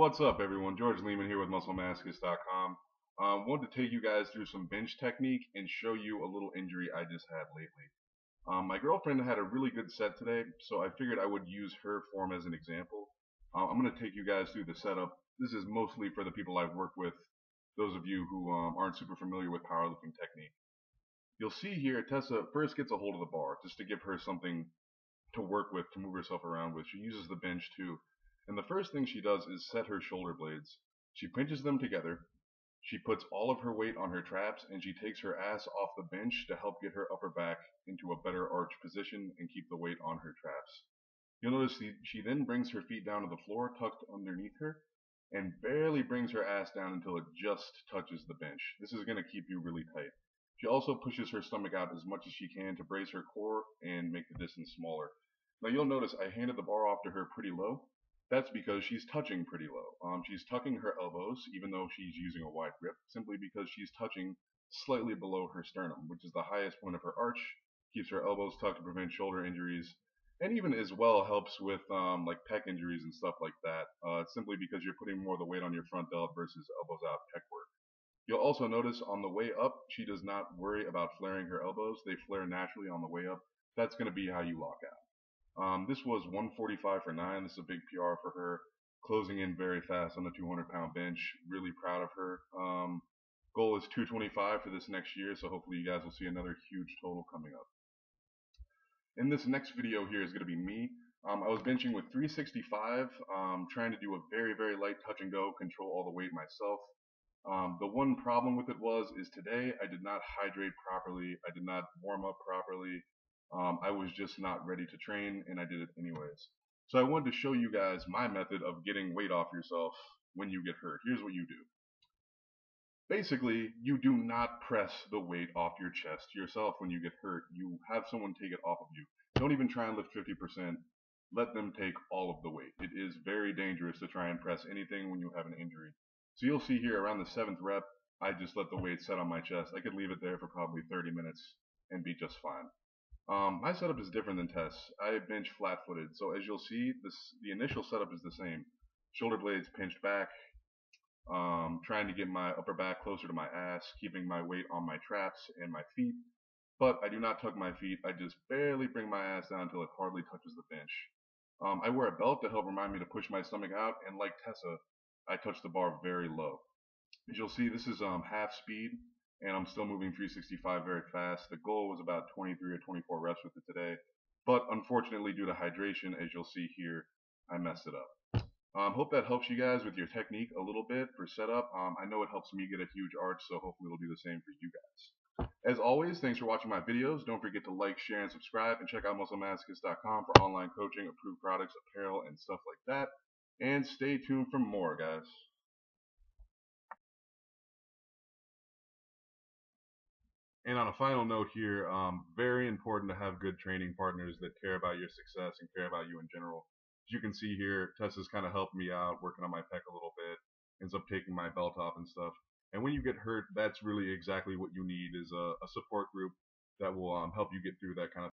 What's up, everyone? George Leeman here with MuscleMasochist.com. Wanted to take you guys through some bench technique and show you a little injury I just had lately. My girlfriend had a really good set today, so I figured I would use her form as an example. I'm going to take you guys through the setup. This is mostly for the people I've worked with, those of you who aren't super familiar with powerlifting technique. You'll see here Tessa first gets a hold of the bar just to give her something to work with, to move herself around with. She uses the bench too. And the first thing she does is set her shoulder blades. She pinches them together. She puts all of her weight on her traps, and she takes her ass off the bench to help get her upper back into a better arch position and keep the weight on her traps. You'll notice she then brings her feet down to the floor tucked underneath her and barely brings her ass down until it just touches the bench. This is going to keep you really tight. She also pushes her stomach out as much as she can to brace her core and make the distance smaller. Now you'll notice I handed the bar off to her pretty low. That's because she's touching pretty low. She's tucking her elbows, even though she's using a wide grip, simply because she's touching slightly below her sternum, which is the highest point of her arch, keeps her elbows tucked to prevent shoulder injuries, and even as well helps with like pec injuries and stuff like that, simply because you're putting more of the weight on your front delt versus elbows out pec work. You'll also notice on the way up, she does not worry about flaring her elbows. They flare naturally on the way up. That's going to be how you lock out. This was 145 for 9. This is a big PR for her. Closing in very fast on the 200-pound bench. Really proud of her. Goal is 225 for this next year, so hopefully you guys will see another huge total coming up. In this next video here is going to be me. I was benching with 365, trying to do a very, very light touch and go, control all the weight myself. The one problem with it is today I did not hydrate properly. I did not warm up properly. I was just not ready to train, and I did it anyways. So I wanted to show you guys my method of getting weight off yourself when you get hurt. Here's what you do. Basically, you do not press the weight off your chest yourself when you get hurt. You have someone take it off of you. Don't even try and lift 50%. Let them take all of the weight. It is very dangerous to try and press anything when you have an injury. So you'll see here around the 7th rep, I just let the weight set on my chest. I could leave it there for probably 30 minutes and be just fine. My setup is different than Tess. I bench flat-footed, so as you'll see, the initial setup is the same. Shoulder blades pinched back, trying to get my upper back closer to my ass, keeping my weight on my traps and my feet, but I do not tuck my feet. I just barely bring my ass down until it hardly touches the bench. I wear a belt to help remind me to push my stomach out, and like Tessa, I touch the bar very low. As you'll see, this is half speed, and I'm still moving 365 very fast. The goal was about 23 or 24 reps with it today, but unfortunately due to hydration, as you'll see here, I messed it up. Hope that helps you guys with your technique a little bit for setup. I know it helps me get a huge arch, so hopefully it'll do the same for you guys. As always, thanks for watching my videos. Don't forget to like, share, and subscribe, and check out MuscleMasochist.com for online coaching, approved products, apparel, and stuff like that. And stay tuned for more, guys. And on a final note here, very important to have good training partners that care about your success and care about you in general. As you can see here, Tessa's kind of helped me out, working on my pec a little bit, ends up taking my belt off and stuff. And when you get hurt, that's really exactly what you need, is a support group that will help you get through that kind of